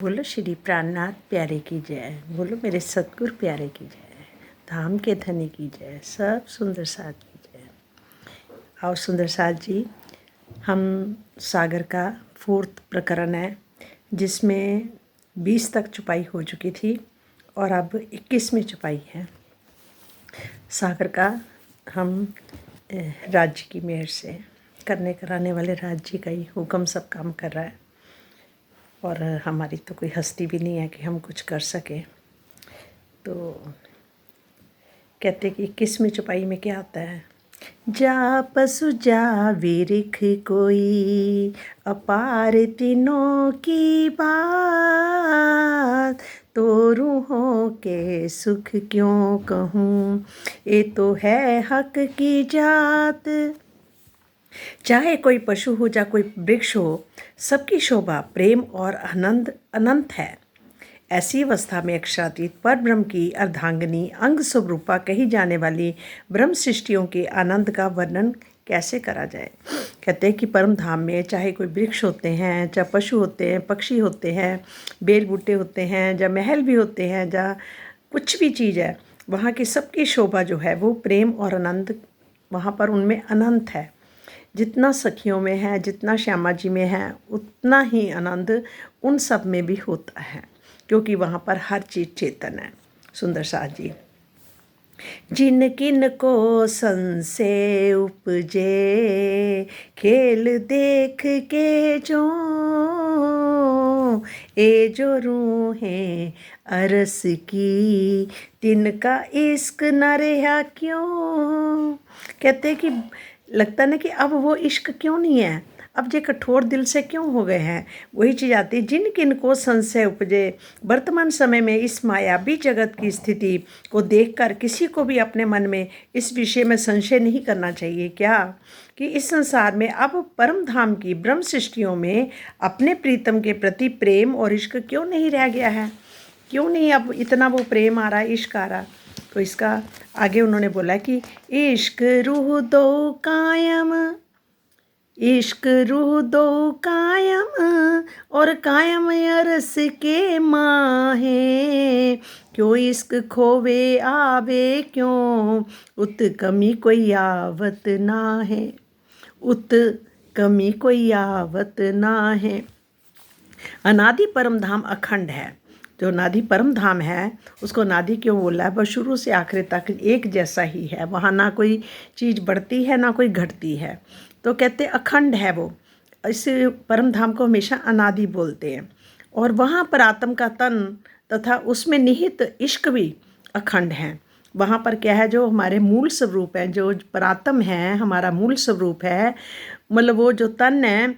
बोलो श्री प्राणनाथ प्यारे की जय। बोलो मेरे सतगुरु प्यारे की जय। धाम के धनी की जय। सब सुंदर साथ की जय। और सुंदर साथ जी, हम सागर का 4th प्रकरण है जिसमें 20 तक चुपाई हो चुकी थी और अब 21वीं चुपाई है। सागर का हम राज्य की मेहर से करने कराने वाले राज्य का ही हुक्म सब काम कर रहा है और हमारी तो कोई हस्ती भी नहीं है कि हम कुछ कर सकें। तो कहते कि 21वीं चौपाई में क्या आता है, जा पशु जा विरिख कोई अपार तीनों की बात, तो रूहों के सुख क्यों कहूँ, ये तो है हक की जात। चाहे कोई पशु हो या कोई वृक्ष हो, सबकी शोभा प्रेम और आनंद अनंत है। ऐसी अवस्था में अक्षरातीत पर ब्रह्म की अर्धांगिनी अंग स्वरूपा कही जाने वाली ब्रह्म सृष्टियों के आनंद का वर्णन कैसे करा जाए। कहते हैं कि परम धाम में चाहे कोई वृक्ष होते हैं, चाहे पशु होते हैं, पक्षी होते हैं, बेल बूटे होते हैं, या महल भी होते हैं, या कुछ भी चीज़ है, वहाँ की सबकी शोभा जो है वो प्रेम और आनंद वहाँ पर उनमें अनंत है। जितना सखियों में है, जितना श्यामा जी में है, उतना ही आनंद उन सब में भी होता है, क्योंकि वहाँ पर हर चीज़ चेतन है। सुंदर साथ जी, जिन किन को संशय उपजे, खेल देख के जो ए जो रूहें अरस की, तिनका इश्क न रहा क्यों। कहते कि लगता ना कि अब वो इश्क क्यों नहीं है, अब ये कठोर दिल से क्यों हो गए हैं। वही चीज़ आती है, जिन किन को संशय उपजे। वर्तमान समय में इस मायावी जगत की स्थिति को देखकर किसी को भी अपने मन में इस विषय में संशय नहीं करना चाहिए क्या, कि इस संसार में अब परम धाम की ब्रह्म सृष्टियों में अपने प्रीतम के प्रति प्रेम और इश्क क्यों नहीं रह गया है, क्यों नहीं अब इतना वो प्रेम आ रहा है, इश्क आ रहा। तो इसका आगे उन्होंने बोला कि इश्क रूह दो कायम, इश्क रूह दो कायम, और कायम अरस के माहे, क्यों इश्क खोवे आवे क्यों, उत कमी कोई आवत ना है, उत कमी कोई आवत ना है। अनादि परम धाम अखंड है। जो नादि परम धाम है उसको नादि क्यों बोला है, बस शुरू से आखिर तक एक जैसा ही है, वहाँ ना कोई चीज़ बढ़ती है ना कोई घटती है। तो कहते अखंड है वो, इस परम धाम को हमेशा अनादि बोलते हैं। और वहाँ पर आत्म का तन तथा उसमें निहित इश्क भी अखंड हैं। वहाँ पर क्या है, जो हमारे मूल स्वरूप है, जो परात्म है, हमारा मूल स्वरूप है, मतलब वो जो तन है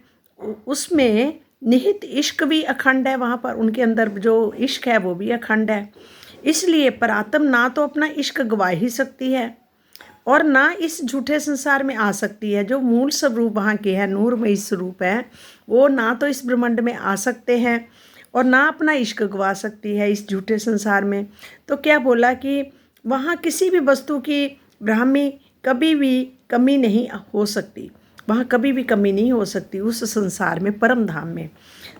उसमें निहित इश्क भी अखंड है। वहाँ पर उनके अंदर जो इश्क है वो भी अखंड है। इसलिए परात्म ना तो अपना इश्क गवा ही सकती है और ना इस झूठे संसार में आ सकती है। जो मूल स्वरूप वहाँ के है, नूरमयी स्वरूप है, वो ना तो इस ब्रह्मांड में आ सकते हैं और ना अपना इश्क गवा सकती है इस झूठे संसार में। तो क्या बोला कि वहाँ किसी भी वस्तु की ब्राह्मी कभी भी कमी नहीं हो सकती, वहाँ कभी भी कमी नहीं हो सकती उस संसार में, परम धाम में।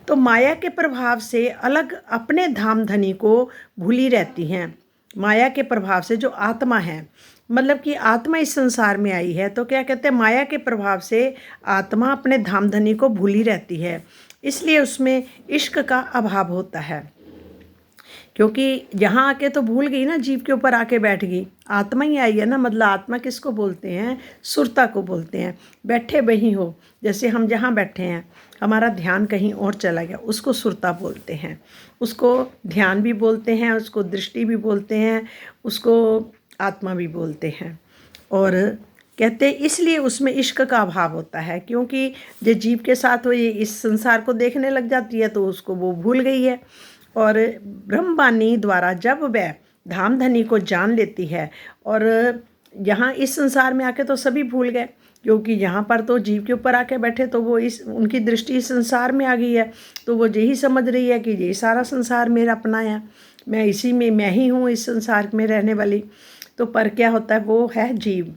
तो माया के प्रभाव से अलग अपने धाम धनी को भूली रहती हैं। माया के प्रभाव से जो आत्मा है, मतलब कि आत्मा इस संसार में आई है, तो क्या कहते हैं, माया के प्रभाव से आत्मा अपने धाम धनी को भूली रहती है, इसलिए उसमें इश्क का अभाव होता है। क्योंकि यहाँ आके तो भूल गई ना, जीव के ऊपर आके बैठ गई, आत्मा ही आई है ना। मतलब आत्मा किसको बोलते हैं, सुरता को बोलते हैं। बैठे वहीं हो, जैसे हम जहाँ बैठे हैं हमारा ध्यान कहीं और चला गया, उसको सुरता बोलते हैं, उसको ध्यान भी बोलते हैं, उसको दृष्टि भी बोलते हैं, उसको आत्मा भी बोलते हैं। और कहते इसलिए उसमें इश्क का अभाव होता है, क्योंकि जो जीव के साथ वो ये इस संसार को देखने लग जाती है तो उसको वो भूल गई है। और ब्रह्मवाणी द्वारा जब वह धामधनी को जान लेती है, और यहाँ इस संसार में आके तो सभी भूल गए, क्योंकि यहाँ पर तो जीव के ऊपर आके बैठे तो वो इस उनकी दृष्टि इस संसार में आ गई है, तो वो यही समझ रही है कि ये सारा संसार मेरा अपना है, मैं इसी में, मैं ही हूँ इस संसार में रहने वाली। तो पर क्या होता है, वो है जीव।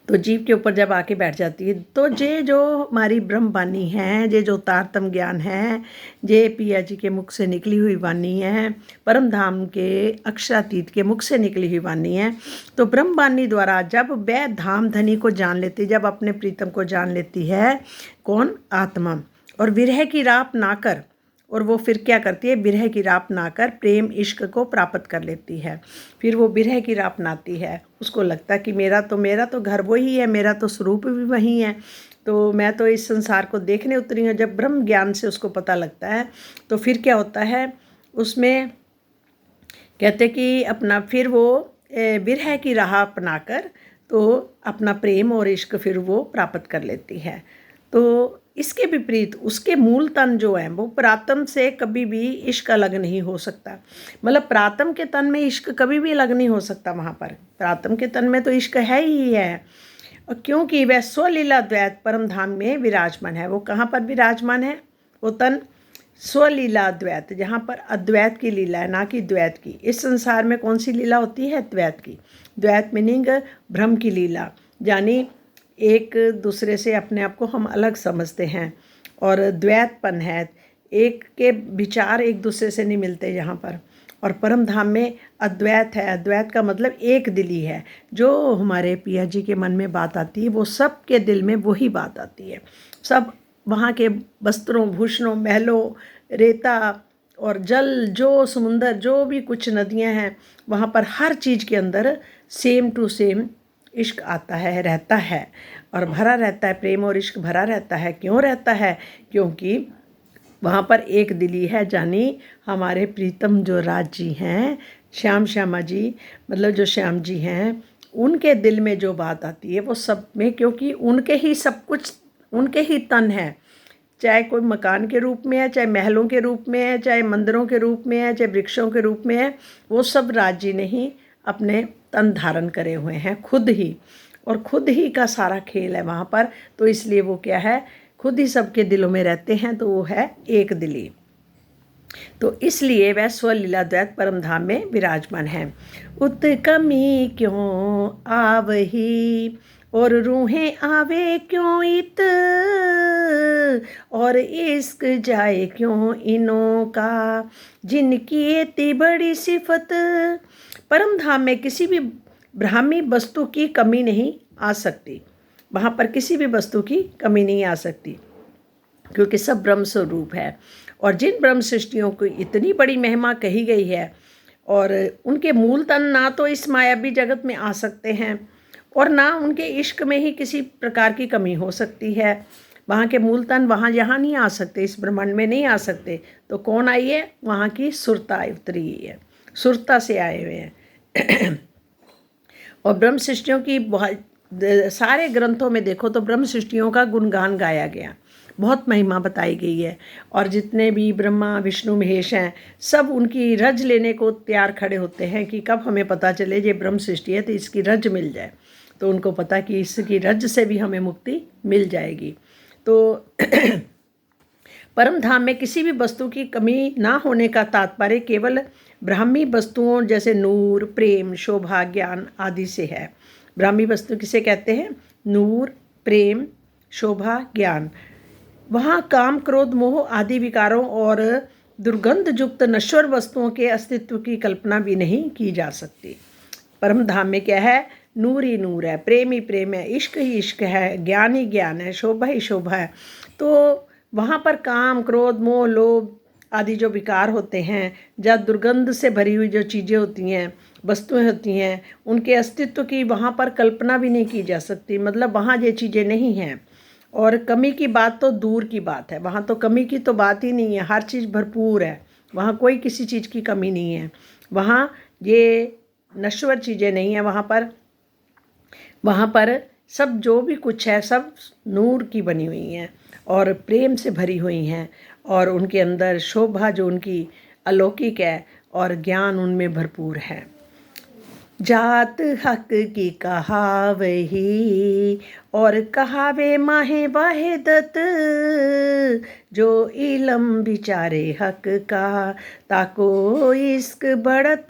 तो जीव के ऊपर जब आके बैठ जाती है तो ये जो हमारी ब्रह्म वाणी है, ये जो तारतम ज्ञान है, ये पिया जी के मुख से निकली हुई वाणी है, परम धाम के अक्षरातीत के मुख से निकली हुई वाणी है। तो ब्रह्म वाणी द्वारा जब वह धाम धनी को जान लेती, जब अपने प्रीतम को जान लेती है, कौन? आत्मा, और विरह की राह अपना कर, और वो फिर क्या करती है? विरह की राह अपनाकर प्रेम इश्क को प्राप्त कर लेती है। फिर वो विरह की राह अपनाती है, उसको लगता है कि मेरा तो घर वही है, मेरा तो स्वरूप भी वही है, तो मैं तो इस संसार को देखने उतरी हूँ। जब ब्रह्म ज्ञान से उसको पता लगता है तो फिर क्या होता है उसमें, कहते कि अपना फिर वो विरह की राह अपनाकर तो अपना प्रेम और इश्क फिर वो प्राप्त कर लेती है। तो इसके विपरीत उसके मूल तन जो है वो प्रातम से कभी भी इश्क अलग नहीं हो सकता। मतलब प्रातम के तन में इश्क कभी भी अलग नहीं हो सकता। वहाँ पर प्रातम के तन में तो इश्क है ही है, और क्योंकि वह स्वलीला द्वैत परम धाम में विराजमान है। वो कहाँ पर विराजमान है? वो तन स्वलीला द्वैत, जहाँ पर अद्वैत की लीला है, ना कि द्वैत की। इस संसार में कौन सी लीला होती है? द्वैत की। द्वैत मीनिंग भ्रम की लीला, यानी एक दूसरे से अपने आप को हम अलग समझते हैं, और द्वैतपन है, एक के विचार एक दूसरे से नहीं मिलते यहाँ पर। और परम धाम में अद्वैत है। अद्वैत का मतलब एक दिली है। जो हमारे पिया जी के मन में बात आती है वो सब के दिल में वही बात आती है। सब वहाँ के वस्त्रों, भूषणों, महलों, रेता और जल, जो समुंदर, जो भी कुछ नदियाँ हैं, वहाँ पर हर चीज़ के अंदर सेम टू सेम इश्क आता है, रहता है, और भरा रहता है। प्रेम और इश्क भरा रहता है। क्यों रहता है? क्योंकि वहाँ पर एक दिली है, जानी हमारे प्रीतम जो राज जी हैं, श्यामा जी, मतलब जो श्याम जी हैं, उनके दिल में जो बात आती है वो सब में, क्योंकि उनके ही सब कुछ, उनके ही तन है। चाहे कोई मकान के रूप में है, चाहे महलों के रूप में है, चाहे मंदिरों के रूप में है, चाहे वृक्षों के रूप में है, वो सब राज जी ने ही अपने तन धारण करे हुए हैं खुद ही, और खुद ही का सारा खेल है वहाँ पर। तो इसलिए वो क्या है? खुद ही सबके दिलों में रहते हैं, तो वो है एक दिली। तो इसलिए वह स्वलीला द्वैत परम धाम में विराजमान है। उत्कमी क्यों आवही और रूहें आवे क्यों इत, और इश्क जाए क्यों इनों का, जिनकी इतनी बड़ी सिफत। परम धाम में किसी भी ब्राह्मी वस्तु की कमी नहीं आ सकती। वहाँ पर किसी भी वस्तु की कमी नहीं आ सकती, क्योंकि सब ब्रह्म स्वरूप है। और जिन ब्रह्म सृष्टियों को इतनी बड़ी महिमा कही गई है, और उनके मूल तन ना तो इस मायावी जगत में आ सकते हैं, और ना उनके इश्क में ही किसी प्रकार की कमी हो सकती है। वहाँ के मूल तन वहाँ यहाँ नहीं आ सकते, इस ब्रह्मांड में नहीं आ सकते। तो कौन आई है? वहाँ की सुरता उतरी हुई है, सुरता से आए हुए हैं। और ब्रह्म सृष्टियों की बहुत सारे ग्रंथों में देखो तो ब्रह्म सृष्टियों का गुणगान गाया गया, बहुत महिमा बताई गई है। और जितने भी ब्रह्मा विष्णु महेश हैं, सब उनकी रज लेने को तैयार खड़े होते हैं कि कब हमें पता चले ये ब्रह्म सृष्टि है तो इसकी रज मिल जाए। तो उनको पता कि इसकी रज से भी हमें मुक्ति मिल जाएगी। तो परम धाम में किसी भी वस्तु की कमी ना होने का तात्पर्य केवल ब्राह्मी वस्तुओं जैसे नूर, प्रेम, शोभा, ज्ञान आदि से है। ब्राह्मी वस्तु किसे कहते हैं? नूर, प्रेम, शोभा, ज्ञान। वहाँ काम, क्रोध, मोह आदि विकारों और दुर्गंध युक्त नश्वर वस्तुओं के अस्तित्व की कल्पना भी नहीं की जा सकती। परम धाम में क्या है? नूर ही नूर है, प्रेम ही प्रेम है, इश्क ही इश्क है, ज्ञान ही ज्ञान है, शोभा ही शोभा है। तो वहाँ पर काम, क्रोध, मोह, लोभ आदि जो विकार होते हैं, या दुर्गंध से भरी हुई जो चीज़ें होती हैं, वस्तुएं होती हैं, उनके अस्तित्व की वहाँ पर कल्पना भी नहीं की जा सकती। मतलब वहाँ ये चीज़ें नहीं हैं। और कमी की बात तो दूर की बात है, वहाँ तो कमी की तो बात ही नहीं है, हर चीज़ भरपूर है, वहाँ कोई किसी चीज़ की कमी नहीं है। वहाँ ये नश्वर चीज़ें नहीं हैं, वहाँ पर सब जो भी कुछ है सब नूर की बनी हुई हैं और प्रेम से भरी हुई हैं, और उनके अंदर शोभा जो उनकी अलौकिक है, और ज्ञान उनमें भरपूर है। जात हक की कहावही और कहावे माहे वाहिदत, जो इलम बिचारे हक का ताको इश्क बढ़त,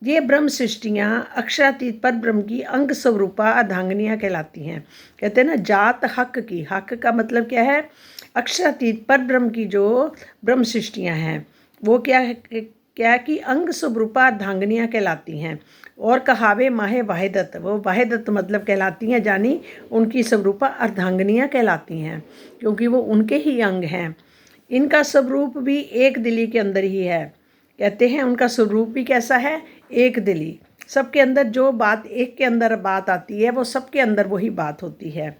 ये ब्रह्म सृष्टियाँ अक्षरातीत पर ब्रह्म की अंग स्वरूपा अर्धांगिनियाँ कहलाती हैं। कहते हैं ना, जात हक की, हक का मतलब क्या है, अक्षरातीत पर ब्रह्म की जो ब्रह्म सृष्टियाँ हैं वो क्या है, क्या कि अंग स्वरूपा अर्धांगिनियाँ कहलाती हैं। और कहावे माहे वाहिदत्त, वो वाहिदत्त मतलब कहलाती हैं, जानी उनकी स्वरूपा अर्धांगिनियाँ कहलाती हैं, क्योंकि वो उनके ही अंग हैं। इनका स्वरूप भी एक दिली के अंदर ही है। कहते हैं उनका स्वरूप भी कैसा है, एक दिली। सबके अंदर जो बात, एक के अंदर बात आती है वो सबके अंदर वही बात होती है।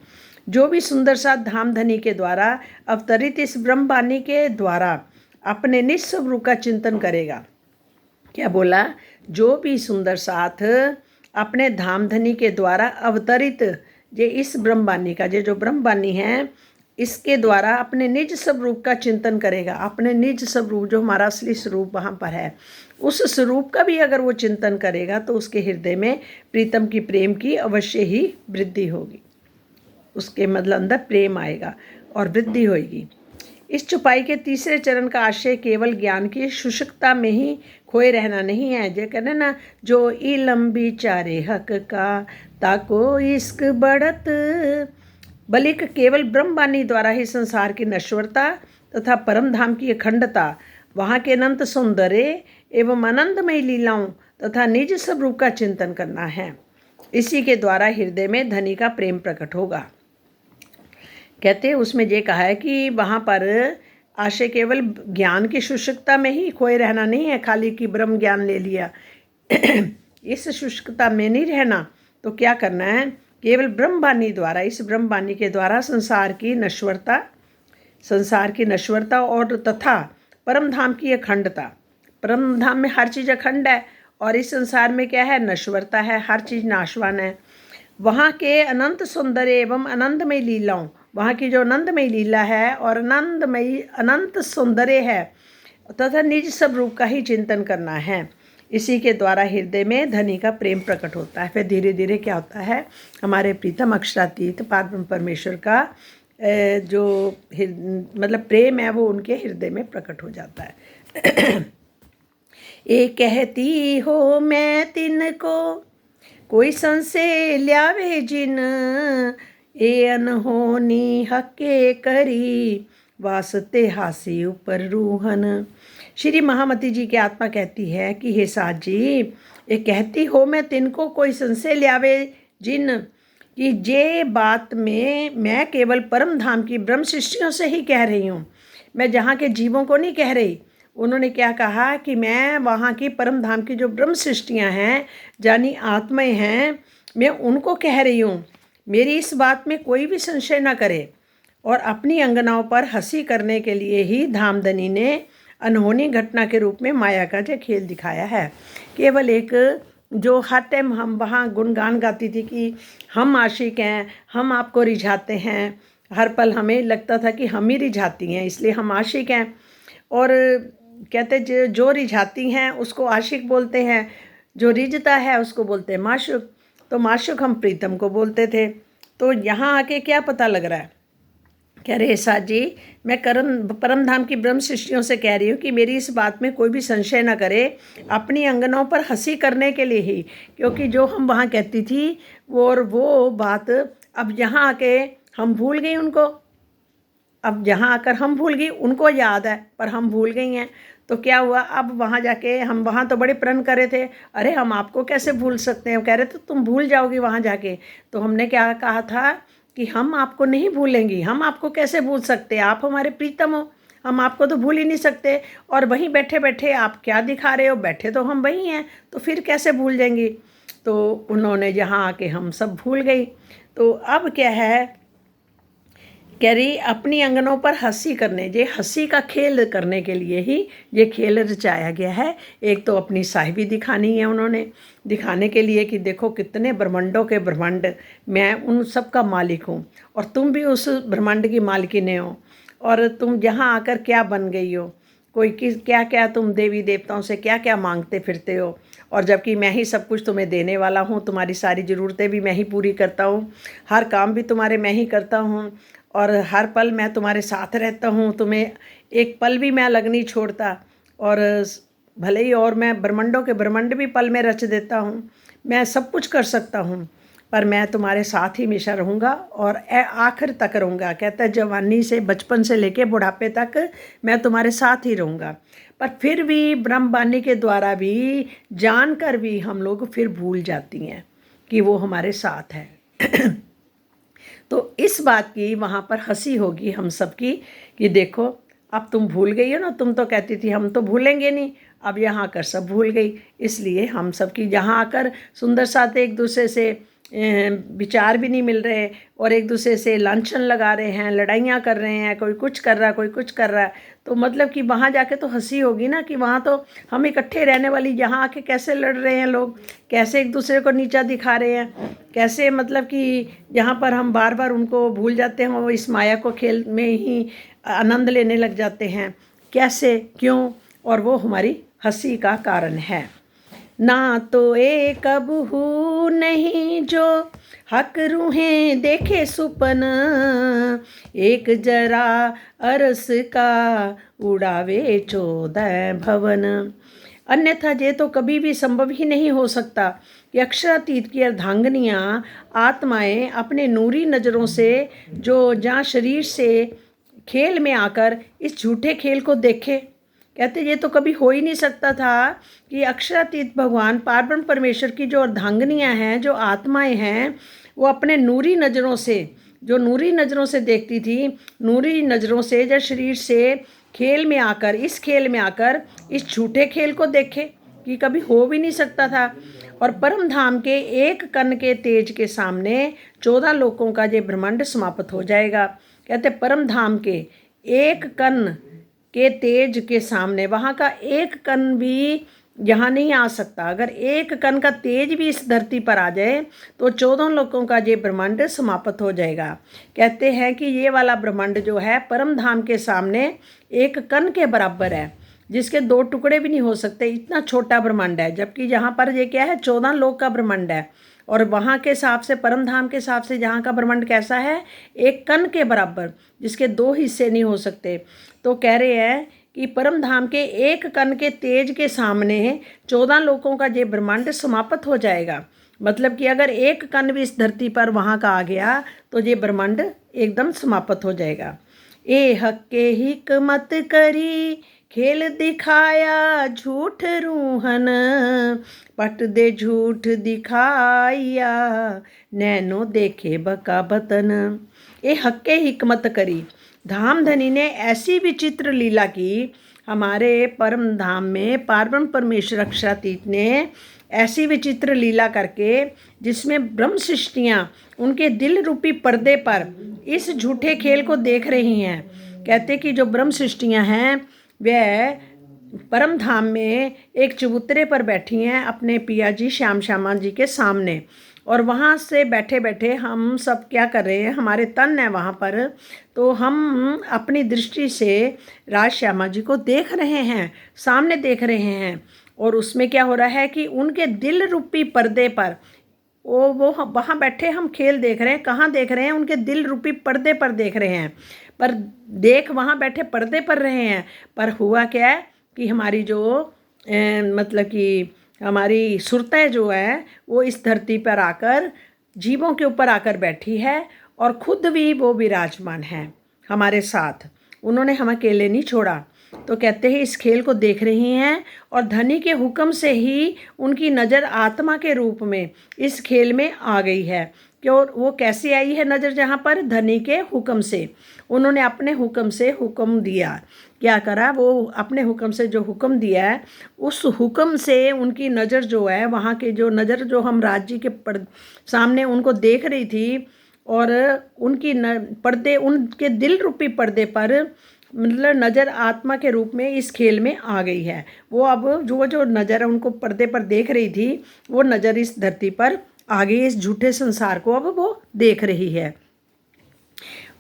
जो भी सुंदर सा धामधनी के द्वारा अवतरित इस ब्रह्मवाणी के द्वारा अपने निस्वरूप का चिंतन करेगा। क्या बोला, जो भी सुंदर साथ अपने धामधनी के द्वारा अवतरित ये इस ब्रह्मवाणी का, ये जो ब्रह्मवाणी है इसके द्वारा अपने निज स्वरूप का चिंतन करेगा। अपने निज स्वरूप जो हमारा असली स्वरूप वहाँ पर है, उस स्वरूप का भी अगर वो चिंतन करेगा तो उसके हृदय में प्रीतम की, प्रेम की अवश्य ही वृद्धि होगी। उसके मतलब अंदर प्रेम आएगा और वृद्धि होगी। इस चुपाई के तीसरे चरण का आशय केवल ज्ञान की शुष्कता में ही खोए रहना नहीं है। जो कहना ना, जो इलम बिचारे हक का ताको इश्क बढ़त, बल्कि केवल ब्रह्मवाणी द्वारा ही संसार की नश्वरता तथा परम धाम की अखंडता, वहाँ के अनंत सौंदर्य एवं आनंदमय लीलाओं तथा निज स्वरूप का चिंतन करना है। इसी के द्वारा हृदय में धनी का प्रेम प्रकट होगा। कहते हैं उसमें ये कहा है कि वहाँ पर आशय केवल ज्ञान की शुष्कता में ही खोए रहना नहीं है, खाली कि ब्रह्म ज्ञान ले लिया इस शुष्कता में नहीं रहना। तो क्या करना है, केवल ब्रह्मवाणी द्वारा, इस ब्रह्मवाणी के द्वारा संसार की नश्वरता और तथा परम धाम की अखंडता। परम धाम में हर चीज़ अखंड है और इस संसार में क्या है, नश्वरता है, हर चीज़ नाशवान है। वहाँ के अनंत सौंदर्य एवं आनंदमय लीलाओं, वहाँ की जो आनंदमय लीला है और अनंत सौंदर्य है तथा निज स्वरूप का ही चिंतन करना है। इसी के द्वारा हृदय में धनी का प्रेम प्रकट होता है। फिर धीरे धीरे क्या होता है, हमारे प्रीतम अक्षरातीत पारब्रह्म परमेश्वर का जो मतलब प्रेम है वो उनके हृदय में प्रकट हो जाता है। ए कहती हो मैं तिनको कोई संशय ल्यावे जिन, ए अनहोनी हके करी वास्ते हासी ऊपर रूहन। श्री महामती जी की आत्मा कहती है कि हे साथ जी, ये कहती हो मैं तिनको कोई संशय ल्यावे जिन, कि जे बात में मैं केवल परम धाम की ब्रह्म सृष्टियों से ही कह रही हूँ, मैं जहाँ के जीवों को नहीं कह रही। उन्होंने क्या कहा कि मैं वहाँ की परम धाम की जो ब्रह्म सृष्टियाँ हैं, जानी आत्माएं हैं, मैं उनको कह रही हूँ। मेरी इस बात में कोई भी संशय न करे। और अपनी अंगनाओं पर हंसी करने के लिए ही धामधनी ने अनहोनी घटना के रूप में माया का जो खेल दिखाया है। केवल एक जो हर टाइम हम वहाँ गुणगान गाती थी कि हम आशिक हैं, हम आपको रिझाते हैं, हर पल हमें लगता था कि हम ही रिझाती हैं, इसलिए हम आशिक हैं। और कहते जो रिझाती हैं उसको आशिक बोलते हैं, जो रिझता है उसको बोलते हैं माशुक। तो माशुक हम प्रीतम को बोलते थे। तो यहाँ आके क्या पता लग रहा है, कह रहे साथ जी, मैं परम धाम की ब्रह्म सृष्टियों से कह रही हूँ कि मेरी इस बात में कोई भी संशय न करे, अपनी अंगनों पर हंसी करने के लिए ही। क्योंकि जो हम वहाँ कहती थी वो बात अब यहाँ आके हम भूल गई उनको। अब यहाँ आकर हम भूल गई, उनको याद है पर हम भूल गई हैं। तो क्या हुआ, अब वहाँ जाके हम वहाँ तो बड़े प्रण करे थे, अरे हम आपको कैसे भूल सकते हैं। कह रहे तो तुम भूल जाओगी वहाँ जाके। तो हमने क्या कहा था कि हम आपको नहीं भूलेंगी, हम आपको कैसे भूल सकते, आप हमारे प्रीतम हो, हम आपको तो भूल ही नहीं सकते। और वहीं बैठे बैठे आप क्या दिखा रहे हो, बैठे तो हम वहीं हैं, तो फिर कैसे भूल जाएंगी। तो उन्होंने यहाँ आके हम सब भूल गई। तो अब क्या है, कह रही अपनी अंगनों पर हंसी करने, ये हंसी का खेल करने के लिए ही ये खेल रचाया गया है। एक तो अपनी साहिबी दिखानी है उन्होंने, दिखाने के लिए कि देखो कितने ब्रह्मांडों के ब्रह्मांड, मैं उन सब का मालिक हूँ और तुम भी उस ब्रह्मांड की मालकिन हो। और तुम यहाँ आकर क्या बन गई हो, कोई क्या क्या तुम देवी देवताओं से क्या क्या मांगते फिरते हो, और जबकि मैं ही सब कुछ तुम्हें देने वाला हूँ, तुम्हारी सारी ज़रूरतें भी मैं ही पूरी करता हूँ, हर काम भी तुम्हारे मैं ही करता हूँ, और हर पल मैं तुम्हारे साथ रहता हूँ, तुम्हें एक पल भी मैं अलग नहीं छोड़ता। और भले ही और मैं ब्रह्मांडों के ब्रह्मांड भी पल में रच देता हूँ, मैं सब कुछ कर सकता हूँ, पर मैं तुम्हारे साथ ही हमेशा रहूँगा और आखिर तक रहूँगा। कहता है जवानी से, बचपन से लेके बुढ़ापे तक मैं तुम्हारे साथ ही रहूँगा। पर फिर भी ब्रह्मवाणी के द्वारा भी जानकर भी हम लोग फिर भूल जाती हैं कि वो हमारे साथ है। तो इस बात की वहाँ पर हंसी होगी हम सबकी कि देखो अब तुम भूल गई हो ना, तुम तो कहती थी हम तो भूलेंगे नहीं, अब यहाँ आकर सब भूल गई। इसलिए हम सबकी यहाँ आकर सुंदर साथ एक दूसरे से विचार भी नहीं मिल रहे और एक दूसरे से लांछन लगा रहे हैं, लड़ाइयाँ कर रहे हैं, कोई कुछ कर रहा है, कोई कुछ कर रहा है। तो मतलब कि वहाँ जाके तो हंसी होगी ना कि वहाँ तो हम इकट्ठे रहने वाली, यहाँ आके कैसे लड़ रहे हैं लोग, कैसे एक दूसरे को नीचा दिखा रहे हैं, कैसे मतलब कि यहाँ पर हम बार बार उनको भूल जाते हैं, वो इस माया को खेल में ही आनंद लेने लग जाते हैं, कैसे, क्यों? और वो हमारी हंसी का कारण है। ना तो एक अबहू नहीं जो हक रूहें देखे सुपन, एक जरा अरस का उड़ावे 14 भवन। अन्यथा ये तो कभी भी संभव ही नहीं हो सकता कि अक्षरातीत की अर्धांगनियाँ आत्माएं अपने नूरी नज़रों से जो जहाँ शरीर से खेल में आकर इस झूठे खेल को देखे। कहते ये तो कभी हो ही नहीं सकता था कि अक्षरातीत भगवान पारब्रह्म परमेश्वर की जो अर्धांगनियाँ हैं, जो आत्माएं हैं, वो अपने नूरी नज़रों से, जो नूरी नज़रों से देखती थी, नूरी नज़रों से जब शरीर से खेल में आकर, इस खेल में आकर इस झूठे खेल को देखे, कि कभी हो भी नहीं सकता था। और परम धाम के एक कण के तेज के सामने 14 लोकों का ये ब्रह्मांड समाप्त हो जाएगा। कहते परम धाम के एक कण के तेज के सामने, वहाँ का एक कण भी यहाँ नहीं आ सकता। अगर एक कण का तेज भी इस धरती पर आ जाए तो 14 लोकों का ये ब्रह्मांड समाप्त हो जाएगा। कहते हैं कि ये वाला ब्रह्मांड जो है परम धाम के सामने एक कण के बराबर है, जिसके 2 टुकड़े भी नहीं हो सकते, इतना छोटा ब्रह्मांड है। जबकि यहाँ पर ये क्या है, 14 लोक का ब्रह्मांड है। और वहाँ के हिसाब से, परम धाम के हिसाब से जहाँ का ब्रह्मांड कैसा है, एक कण के बराबर, जिसके 2 हिस्से नहीं हो सकते। तो कह रहे हैं कि परम धाम के एक कण के तेज के सामने 14 लोकों का ये ब्रह्मांड समाप्त हो जाएगा। मतलब कि अगर एक कण भी इस धरती पर वहाँ का आ गया तो ये ब्रह्मांड एकदम समाप्त हो जाएगा। ए हक्के हिकमत करी खेल दिखाया झूठ रूहन, पट दे झूठ दिखाया नैनो देखे बका बतन। ए हक्के हिकमत करी, धाम धनी ने ऐसी विचित्र लीला की हमारे परम धाम में। पारब्रह्म परमेश्वर अक्षरातीत ने ऐसी विचित्र लीला करके, जिसमें ब्रह्म सृष्टियाँ उनके दिल रूपी पर्दे पर इस झूठे खेल को देख रही हैं। कहते कि जो ब्रह्म सृष्टियाँ हैं वह परम धाम में एक चबूतरे पर बैठी हैं अपने पिया जी श्याम श्यामा जी के सामने। और वहाँ से बैठे बैठे हम सब क्या कर रहे हैं, हमारे तन है वहाँ पर, तो हम अपनी दृष्टि से राज श्यामा जी को देख रहे हैं, सामने देख रहे हैं। और उसमें क्या हो रहा है कि उनके दिल रूपी पर्दे पर वो वहाँ बैठे हम खेल देख रहे हैं। कहाँ देख रहे हैं, उनके दिल रूपी पर्दे पर देख रहे हैं। पर देख वहाँ बैठे पर्दे पर रहे हैं, पर हुआ क्या है कि हमारी जो मतलब कि हमारी सुरतें जो है वो इस धरती पर आकर, जीवों के ऊपर आकर बैठी है और खुद भी वो विराजमान है हमारे साथ। उन्होंने हम अकेले नहीं छोड़ा। तो कहते हैं इस खेल को देख रही हैं और धनी के हुक्म से ही उनकी नज़र आत्मा के रूप में इस खेल में आ गई है। क्यों वो कैसे आई है नज़र, जहाँ पर धनी के हुक्म से, उन्होंने अपने हुक्म से हुक्म दिया। क्या करा, वो अपने हुक्म से जो हुक्म दिया है उस हुक्म से उनकी नज़र जो है, वहाँ के जो नज़र जो हम राज्य के सामने उनको देख रही थी, और उनकी पर्दे, उनके दिल रूपी पर्दे पर मतलब नज़र आत्मा के रूप में इस खेल में आ गई है। वो अब जो नज़र उनको पर्दे पर देख रही थी, वो नज़र इस धरती पर आ गई, इस झूठे संसार को अब वो देख रही है।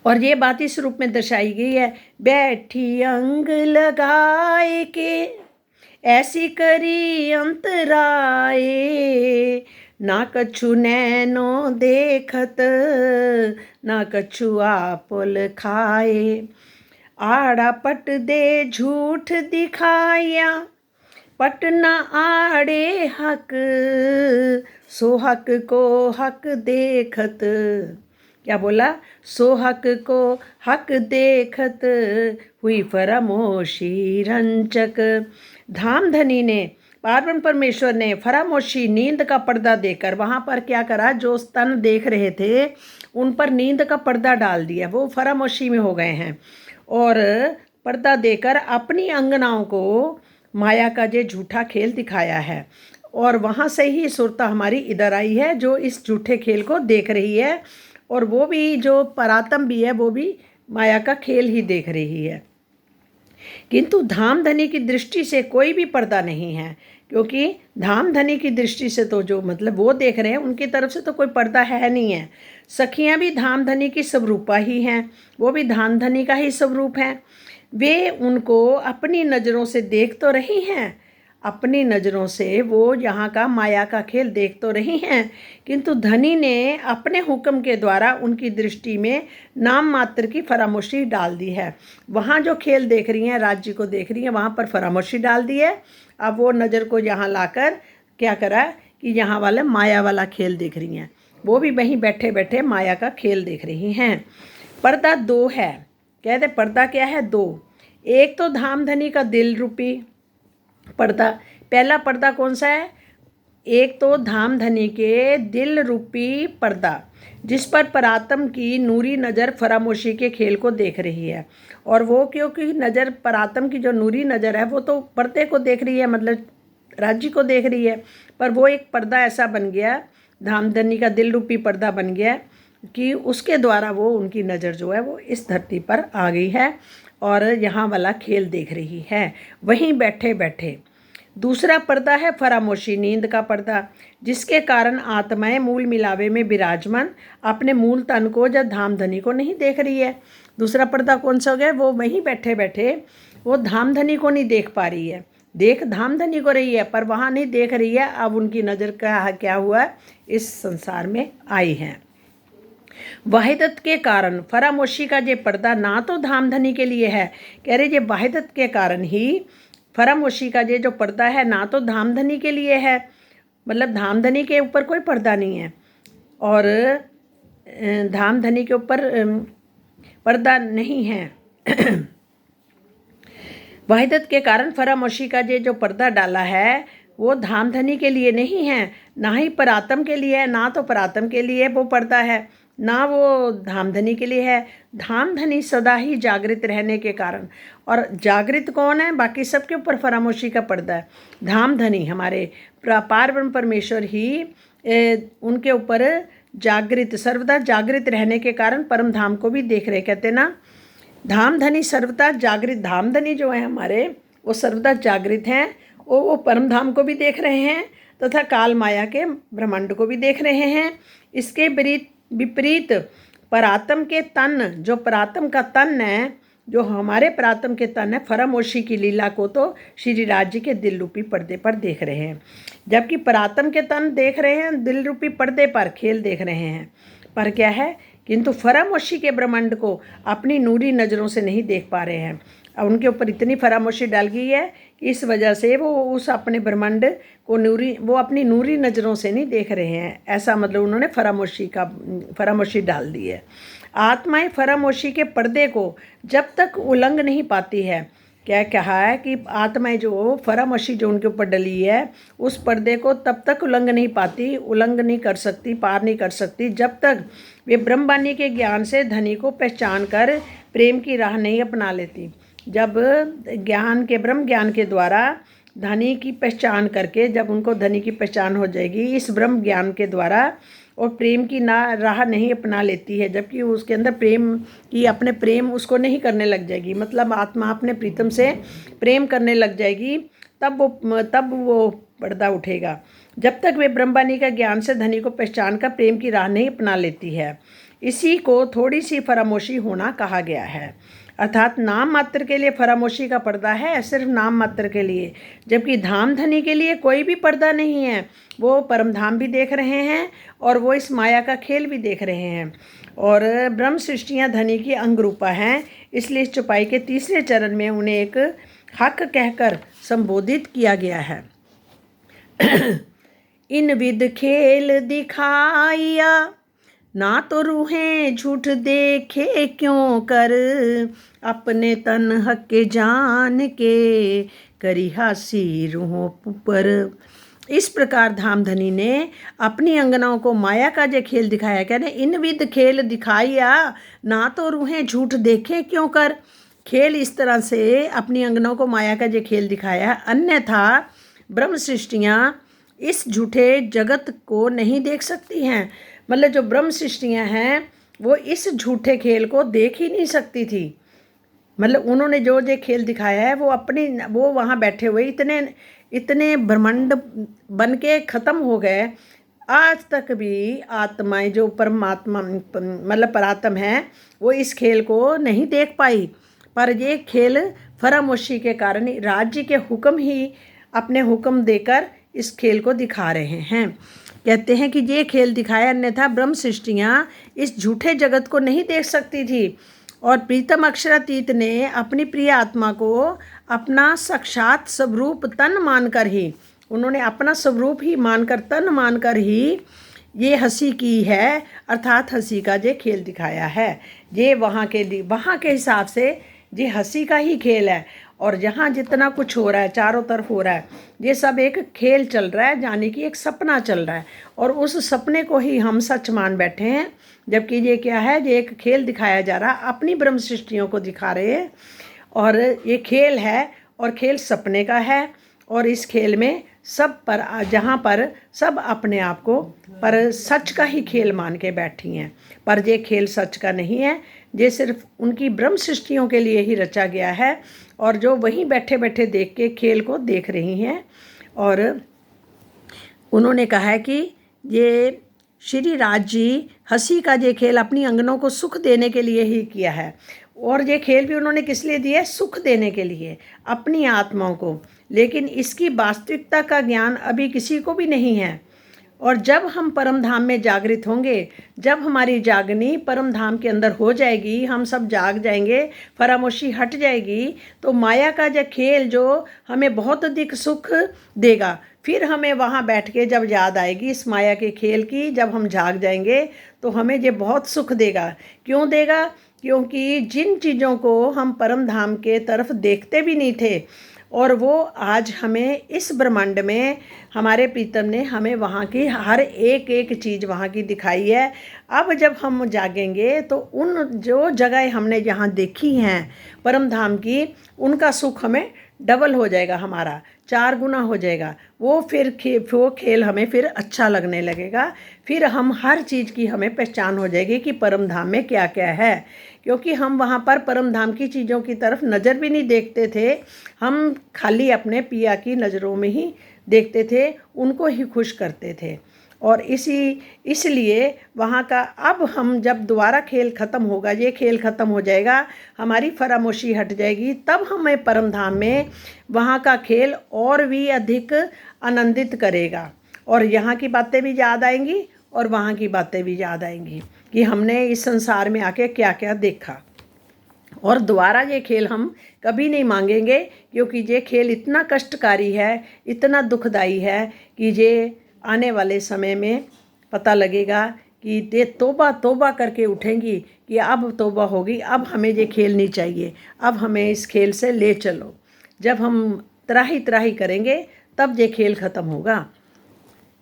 और ये बात इस रूप में दर्शाई गई है, बैठी अंग लगाए के ऐसी करी अंतराए, ना कछु नैनो देखत ना कछु आपुल खाए, आड़ा पट दे झूठ दिखाया पट न आड़े हक, सो हक को हक देखत। क्या बोला? सो हक को हक देखत, हुई फरामोशी रंचक। धामधनी ने, पार्वण परमेश्वर ने फरामोशी नींद का पर्दा देकर वहाँ पर क्या करा? जो स्तन देख रहे थे उन पर नींद का पर्दा डाल दिया, वो फरामोशी में हो गए हैं। और पर्दा देकर अपनी अंगनाओं को माया का जो झूठा खेल दिखाया है। और वहाँ से ही सुरता हमारी इधर आई है जो इस झूठे खेल को देख रही है। और वो भी जो परातम भी है वो भी माया का खेल ही देख रही है। किंतु धामधनी की दृष्टि से कोई भी पर्दा नहीं है, क्योंकि धामधनी की दृष्टि से तो जो मतलब वो देख रहे हैं उनकी तरफ से तो कोई पर्दा है नहीं है। सखियाँ भी धामधनी की स्वरूपा ही हैं, वो भी धामधनी का ही स्वरूप हैं। वे उनको अपनी नज़रों से देख तो रही हैं, अपनी नज़रों से वो यहाँ का माया का खेल देख तो रही हैं, किंतु धनी ने अपने हुक्म के द्वारा उनकी दृष्टि में नाम मात्र की फरामोशी डाल दी है। वहाँ जो खेल देख रही हैं, राज्य को देख रही हैं, वहाँ पर फरामोशी डाल दी है। अब वो नज़र को यहाँ लाकर क्या करा कि यहाँ वाला माया वाला खेल देख रही हैं, वो भी वहीं बैठे बैठे माया का खेल देख रही हैं। पर्दा दो है, कहते पर्दा क्या है? दो। एक तो धामधनी का दिल रूपी पर्दा। पहला पर्दा कौन सा है? एक तो धामधनी के दिल रूपी पर्दा, जिस पर परात्म की नूरी नज़र फरामोशी के खेल को देख रही है। और वो क्योंकि नज़र परात्म की जो नूरी नज़र है वो तो पर्दे को देख रही है, मतलब राज्य को देख रही है, पर वो एक पर्दा ऐसा बन गया, धामधनी का दिल रूपी पर्दा बन गया कि उसके द्वारा वो उनकी नज़र जो है वो इस धरती पर आ गई है और यहाँ वाला खेल देख रही है वहीं बैठे बैठे। दूसरा पर्दा है फरामोशी, नींद का पर्दा, जिसके कारण आत्माएं मूल मिलावे में विराजमान अपने मूल तन को या धामधनी को नहीं देख रही है। दूसरा पर्दा कौन सा हो गया? वो वहीं बैठे बैठे वो धामधनी को नहीं देख पा रही है, देख धामधनी को रही है पर वहाँ नहीं देख रही है। अब उनकी नज़र का क्या हुआ? इस संसार में आई है। वाहिदत के कारण फरामोशी का ये पर्दा ना तो धामधनी के लिए है, कह रहे ये वाहिदत के कारण ही फरामोशी का ये जो पर्दा है ना तो धामधनी के लिए है, मतलब धामधनी के ऊपर कोई पर्दा नहीं है और धामधनी के ऊपर पर्दा नहीं है। वाहिदत के कारण फरामोशी का ये जो पर्दा डाला है वो धामधनी के लिए नहीं है, ना ही परात्म के लिए है, ना तो परात्म के लिए वो पर्दा है ना वो धामधनी के लिए है। धामधनी सदा ही जागृत रहने के कारण, और जागृत कौन है? बाकी सबके ऊपर फरामोशी का पर्दा है। धामधनी हमारे पार्वण परमेश्वर ही उनके ऊपर जागृत, सर्वदा जागृत रहने के कारण परम धाम को भी देख रहे। कहते ना धामधनी सर्वदा जागृत, धामधनी जो है हमारे वो सर्वदा जागृत हैं, वो परम धाम को भी देख रहे हैं तथा काल माया के ब्रह्मांड को भी देख रहे हैं। इसके विपरीत परात्म के तन, जो परात्म का तन है, जो हमारे परात्म के तन है, फरामोशी की लीला को तो श्री राज्य के दिल रूपी पर्दे पर देख रहे हैं, जबकि परात्म के तन देख रहे हैं दिल रूपी पर्दे पर खेल देख रहे हैं। पर क्या है? किंतु फरामोशी के ब्रह्मांड को अपनी नूरी नज़रों से नहीं देख पा रहे हैं। अब उनके ऊपर इतनी फरामोशी डाल गई है कि इस वजह से वो उस अपने ब्रह्मांड को वो अपनी नूरी नज़रों से नहीं देख रहे हैं। ऐसा मतलब उन्होंने फरामोशी डाल दी है। आत्माएं फरामोशी के पर्दे को जब तक उलंघ नहीं पाती है, क्या कहा है कि आत्माएं जो फरामोशी जो उनके ऊपर डली है उस पर्दे को तब तक उलंघ नहीं पाती, उलंघ नहीं कर सकती, पार नहीं कर सकती, जब तक वे ब्रह्मवाणी के ज्ञान से धनी को पहचान कर प्रेम की राह नहीं अपना लेती। जब ज्ञान के ब्रह्म ज्ञान के द्वारा धनी की पहचान करके, जब उनको धनी की पहचान हो जाएगी इस ब्रह्म ज्ञान के द्वारा, और प्रेम की राह नहीं अपना लेती है, जबकि उसके अंदर प्रेम की अपने प्रेम उसको नहीं करने लग जाएगी, मतलब आत्मा अपने प्रीतम से प्रेम करने लग जाएगी, तब वो पर्दा उठेगा। जब तक वे ब्रह्मवाणी का ज्ञान से धनी को पहचान कर प्रेम की राह नहीं अपना लेती है। इसी को थोड़ी सी फरामोशी होना कहा गया है, अर्थात नाम मात्र के लिए फरामोशी का पर्दा है, सिर्फ नाम मात्र के लिए, जबकि धामधनी के लिए कोई भी पर्दा नहीं है। वो परम धाम भी देख रहे हैं और वो इस माया का खेल भी देख रहे हैं। और ब्रह्म सृष्टियाँ धनी की अंग रूपा हैं, इसलिए इस चौपाई के तीसरे चरण में उन्हें एक हक कहकर संबोधित किया गया है। इन विद खेल दिखाया, ना तो रूहें झूठ देखे क्यों कर, अपने तन हक जान के करी हासी रूहों पर। इस प्रकार धामधनी ने अपनी अंगनाओं को माया का जो खेल दिखाया, कहने इन विद खेल दिखाया, ना तो रूहें झूठ देखे क्यों कर। खेल इस तरह से अपनी अंगनाओं को माया का जो खेल दिखाया, अन्यथा ब्रह्म सृष्टियाँ इस झूठे जगत को नहीं देख सकती हैं। मतलब जो ब्रह्म सृष्टियाँ हैं वो इस झूठे खेल को देख ही नहीं सकती थी। मतलब उन्होंने जो खेल दिखाया है वो वहाँ बैठे हुए इतने ब्रह्मांड बन के ख़त्म हो गए। आज तक भी आत्माएं जो परमात्मा मतलब परात्म है वो इस खेल को नहीं देख पाई। पर ये खेल फरामोशी के कारण राज्य के हुक्म ही अपने हुक्म देकर इस खेल को दिखा रहे हैं। कहते हैं कि ये खेल दिखाया, अन्यथा ब्रह्म सृष्टियाँ इस झूठे जगत को नहीं देख सकती थी। और प्रीतम अक्षरातीत ने अपनी प्रिय आत्मा को अपना साक्षात स्वरूप तन मानकर ही, उन्होंने अपना स्वरूप ही मानकर, तन मानकर ही ये हंसी की है, अर्थात हंसी का ये खेल दिखाया है। ये वहाँ के हिसाब से ये हंसी का ही खेल है। और जहाँ जितना कुछ हो रहा है, चारों तरफ हो रहा है, ये सब एक खेल चल रहा है, यानी कि एक सपना चल रहा है। और उस सपने को ही हम सच मान बैठे हैं, जबकि ये क्या है, ये एक खेल दिखाया जा रहा है, अपनी ब्रह्म सृष्टियों को दिखा रहे हैं। और ये खेल है, और खेल सपने का है। और इस खेल में सब पर, जहाँ पर सब अपने आप को पर सच का ही खेल मान के बैठी हैं, पर ये खेल सच का नहीं है। ये सिर्फ उनकी ब्रह्म सृष्टियों के लिए ही रचा गया है, और जो वहीं बैठे बैठे देख के खेल को देख रही हैं। और उन्होंने कहा है कि ये श्री राज जी हंसी का ये खेल अपनी अंगनों को सुख देने के लिए ही किया है। और ये खेल भी उन्होंने किस लिए दिया है? सुख देने के लिए अपनी आत्माओं को। लेकिन इसकी वास्तविकता का ज्ञान अभी किसी को भी नहीं है। और जब हम परम धाम में जागृत होंगे, जब हमारी जागनी परम धाम के अंदर हो जाएगी, हम सब जाग जाएंगे, फरामोशी हट जाएगी, तो माया का जो खेल जो हमें बहुत अधिक सुख देगा, फिर हमें वहाँ बैठ के जब याद आएगी इस माया के खेल की, जब हम जाग जाएंगे तो हमें ये बहुत सुख देगा। क्यों देगा? क्योंकि जिन चीज़ों को हम परम धाम के तरफ देखते भी नहीं थे, और वो आज हमें इस ब्रह्मांड में हमारे प्रीतम ने हमें वहाँ की हर एक एक चीज़ वहाँ की दिखाई है। अब जब हम जागेंगे तो उन जो जगह हमने जहाँ देखी हैं परम धाम की, उनका सुख हमें डबल हो जाएगा, हमारा 4 गुना हो जाएगा। वो खेल हमें फिर अच्छा लगने लगेगा। फिर हम हर चीज़ की हमें पहचान हो जाएगी कि परम धाम में क्या क्या है। क्योंकि हम वहाँ पर परम धाम की चीज़ों की तरफ नज़र भी नहीं देखते थे, हम खाली अपने पिया की नज़रों में ही देखते थे, उनको ही खुश करते थे। और इसलिए वहाँ का अब हम जब दोबारा खेल ख़त्म होगा, ये खेल ख़त्म हो जाएगा, हमारी फरामोशी हट जाएगी, तब हमें परम धाम में वहाँ का खेल और भी अधिक आनंदित करेगा। और यहाँ की बातें भी याद आएंगी और वहाँ की बातें भी याद आएंगी कि हमने इस संसार में आके क्या क्या देखा। और दोबारा ये खेल हम कभी नहीं मांगेंगे, क्योंकि ये खेल इतना कष्टकारी है, इतना दुखदाई है कि ये आने वाले समय में पता लगेगा कि ये तौबा तौबा करके उठेंगी कि अब तौबा होगी, अब हमें ये खेल नहीं चाहिए, अब हमें इस खेल से ले चलो। जब हम त्राही त्राही करेंगे तब ये खेल ख़त्म होगा।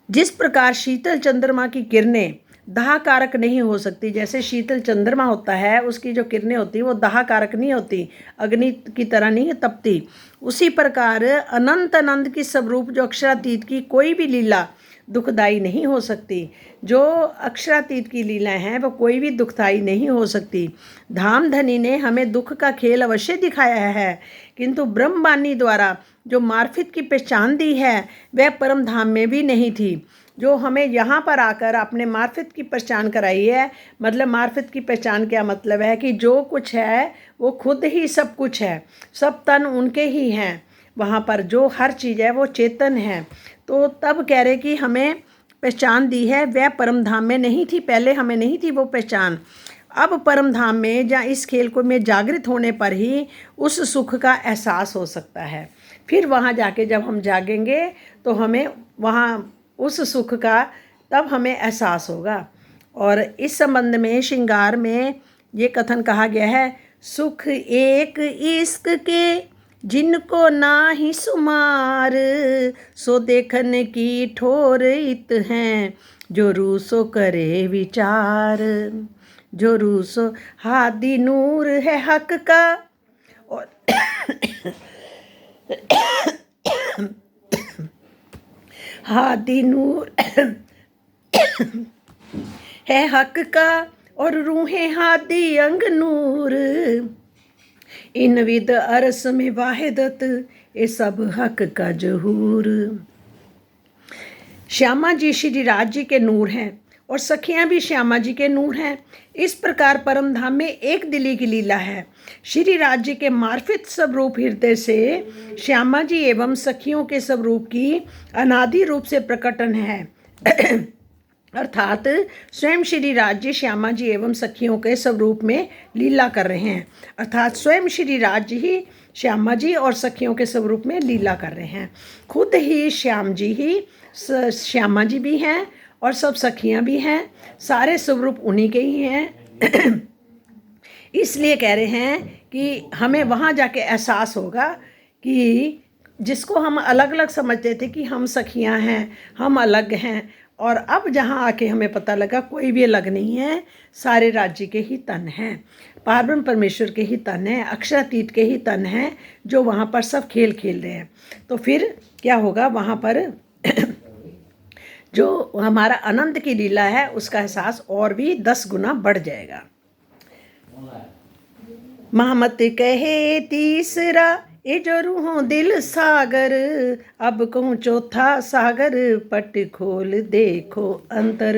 जिस प्रकार शीतल चंद्रमा की किरणें दाह कारक नहीं हो सकती, जैसे शीतल चंद्रमा होता है उसकी जो किरणें होती वो दाह कारक नहीं होती, अग्नि की तरह नहीं तपती, उसी प्रकार अनंत आनंद की स्वरूप जो अक्षरातीत की कोई भी लीला दुखदाई नहीं हो सकती। जो अक्षरातीत की लीलाएं हैं वो कोई भी दुखदाई नहीं हो सकती। धामधनी ने हमें दुख का खेल अवश्य दिखाया है, किंतु ब्रह्मवाणी द्वारा जो मार्फत की पहचान दी है वह परम धाम में भी नहीं थी। जो हमें यहाँ पर आकर अपने मार्फत की पहचान कराई है, मतलब मार्फत की पहचान क्या मतलब है कि जो कुछ है वो खुद ही सब कुछ है, सब तन उनके ही हैं, वहाँ पर जो हर चीज़ है वो चेतन है। तो तब कह रहे कि हमें पहचान दी है, वह परम धाम में नहीं थी, पहले हमें नहीं थी वो पहचान। अब परम धाम में या इस खेल को में जागृत होने पर ही उस सुख का एहसास हो सकता है। फिर वहाँ जाके जब हम जागेंगे तो हमें वहाँ उस सुख का तब हमें एहसास होगा। और इस संबंध में श्रृंगार में ये कथन कहा गया है, सुख एक इश्क के जिनको ना ही सुमार, सो देखन की ठोर इत हैं जो रूसो करे विचार। जो रूसो हादी नूर है हक का और हादी नूर है हक का और रूहें हादी अंग नूर, इन विद अरस में वाहिदत ये सब हक का जहूर। श्यामा जी श्री राज जी के नूर हैं और सखियां भी श्यामा जी के नूर हैं। इस प्रकार परम धाम में एक दिली की लीला है। श्री राज जी के मार्फित स्वरूप हृदय से श्यामा जी एवं सखियों के स्वरूप की अनादि रूप से प्रकटन है अर्थात स्वयं श्री राज जी श्यामा जी एवं सखियों के स्वरूप में लीला कर रहे हैं। अर्थात स्वयं श्री राज जी ही श्यामा जी और सखियों के स्वरूप में लीला कर रहे हैं। खुद ही श्याम जी ही श्यामा जी भी हैं और सब सखियां भी हैं, सारे स्वरूप उन्हीं के ही हैं। इसलिए कह रहे हैं कि हमें वहाँ जाके एहसास होगा कि जिसको हम अलग अलग समझते थे कि हम सखियां हैं, हम अलग हैं, और अब जहाँ आके हमें पता लगा कोई भी अलग नहीं है, सारे राज्य के ही तन हैं, पार्वण परमेश्वर के ही तन हैं, अक्षरातीत के ही तन हैं जो वहाँ पर सब खेल खेल रहे हैं। तो फिर क्या होगा, वहाँ पर जो हमारा आनंद की लीला है उसका एहसास और भी 10 गुना बढ़ जाएगा। महमत कहे तीसरा ये जो रूहों दिल सागर, अब कहूँ चौथा सागर पट खोल देखो अंतर।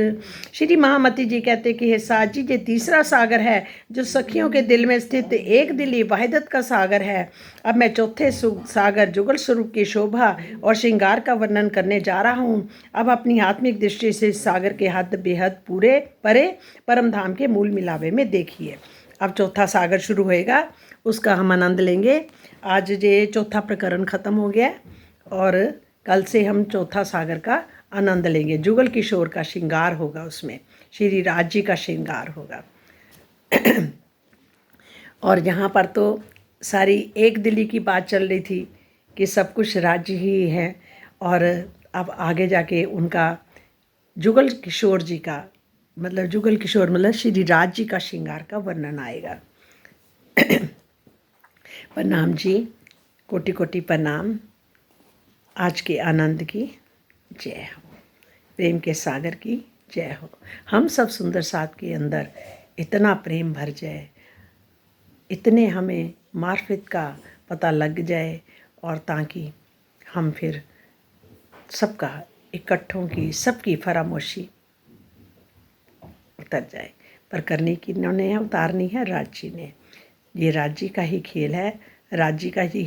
श्री महामती जी कहते कि हे साज जी, ये तीसरा सागर है जो सखियों के दिल में स्थित एक दिली वाहिदत का सागर है। अब मैं चौथे सागर जुगल स्वरूप की शोभा और श्रृंगार का वर्णन करने जा रहा हूँ। अब अपनी आत्मिक दृष्टि से इस सागर के हद बेहद पूरे परे परम धाम के मूल मिलावे में देखिए। अब चौथा सागर शुरू होएगा, उसका हम आनंद लेंगे। आज ये चौथा प्रकरण ख़त्म हो गया और कल से हम चौथा सागर का आनंद लेंगे। जुगल किशोर का श्रृंगार होगा, उसमें श्री राज जी का श्रृंगार होगा। और यहाँ पर तो सारी एक दिली की बात चल रही थी कि सब कुछ राज्य ही है, और अब आगे जाके उनका जुगल किशोर जी का मतलब जुगल किशोर मतलब श्री राज जी का श्रृंगार का वर्णन आएगा। प्रणाम जी, कोटि कोटि प्रणाम। आज के आनंद की जय हो, प्रेम के सागर की जय हो। हम सब सुंदर साथ के अंदर इतना प्रेम भर जाए, इतने हमें मार्फत का पता लग जाए, और ताकि हम फिर सबका इकट्ठों की सबकी फरामोशी उतर जाए। पर करने की इन्होंने उतारनी है राज्य ने। ये राज्य का ही खेल है, राज्य का ही